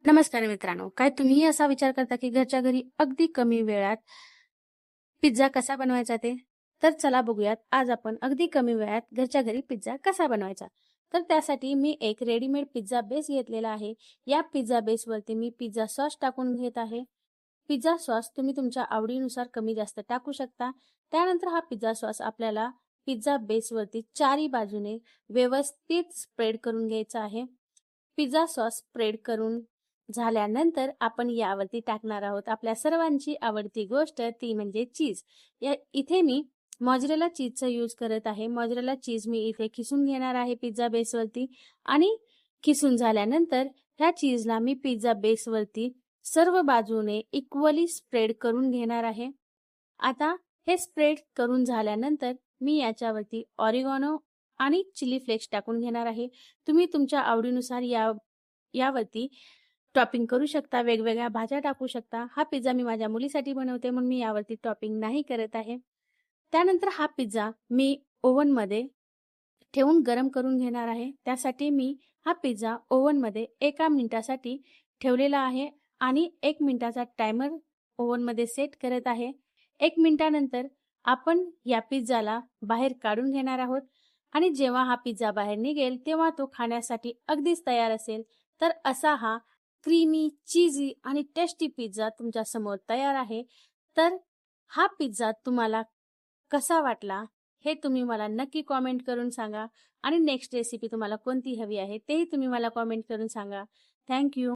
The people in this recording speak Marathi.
नमस्कार मित्रांनो, काय तुम्हीही असा विचार करता की घरच्या घरी अगदी कमी वेळात पिझ्झा कसा बनवायचा ते? तर चला बघूयात आज आपण अगदी कमी वेळात घरच्या घरी पिझ्झा कसा बनवायचा. तर त्यासाठी मी एक रेडीमेड पिझ्झा बेस घेतलेला आहे. या पिझ्झा बेसवरती मी पिझ्झा सॉस टाकून घेत आहे. पिझ्झा सॉस तुम्ही तुमच्या आवडीनुसार कमी जास्त टाकू शकता. त्यानंतर हा पिझ्झा सॉस आपल्याला पिझ्झा बेसवरती चारी बाजूने व्यवस्थित स्प्रेड करून घ्यायचा आहे. पिझ्झा सॉस स्प्रेड करून झाल्यानंतर आपण यावरती टाकणार आहोत आपल्या सर्वांची आवडती गोष्ट, ती म्हणजे चीज. इथे मी मॉझरेला चीजचा यूज करत आहे. मॉझरेला चीज मी इथे खिसून घेणार आहे पिझ्झा बेसवरती आणि खिसून झाल्यानंतर ह्या चीजला मी पिझ्झा बेसवरती सर्व बाजूने इक्वली स्प्रेड करून घेणार आहे. आता हे स्प्रेड करून झाल्यानंतर मी याच्यावरती ऑरिगॅनो आणि चिली फ्लेक्स टाकून घेणार आहे. तुम्ही तुमच्या आवडीनुसार यावरती टॉपिंग करू शकता, वेगवेगळ्या भाज्या टाकू शकता. हा पिझ्झा मी माझ्या मुलीसाठी बनवते म्हणून मी यावरती टॉपिंग नाही करत आहे. त्यानंतर हा पिझ्झा मी ओव्हनमध्ये ठेवून गरम करून घेणार आहे. त्यासाठी मी हा पिझ्झा ओव्हनमध्ये 1 मिनिटासाठी ठेवलेला आहे आणि 1 मिनिटाचा टायमर ओव्हनमध्ये सेट करत आहे. 1 मिनिटानंतर आपण या पिझ्झाला बाहेर काढून घेणार आहोत आणि जेव्हा हा पिझ्झा बाहेर निघेल तेव्हा तो खाण्यासाठी अगदीच तयार असेल. तर असा हा क्रीमी, चीजी आणि टेस्टी पिझ्झा तुमच्या समोर तयार आहे. तर हा पिझ्झा तुम्हाला कसा वाटला हे तुम्ही मला नक्की कॉमेंट करून सांगा आणि नेक्स्ट रेसिपी तुम्हाला कोणती हवी आहे तेही तुम्ही मला कॉमेंट करून सांगा. Thank you.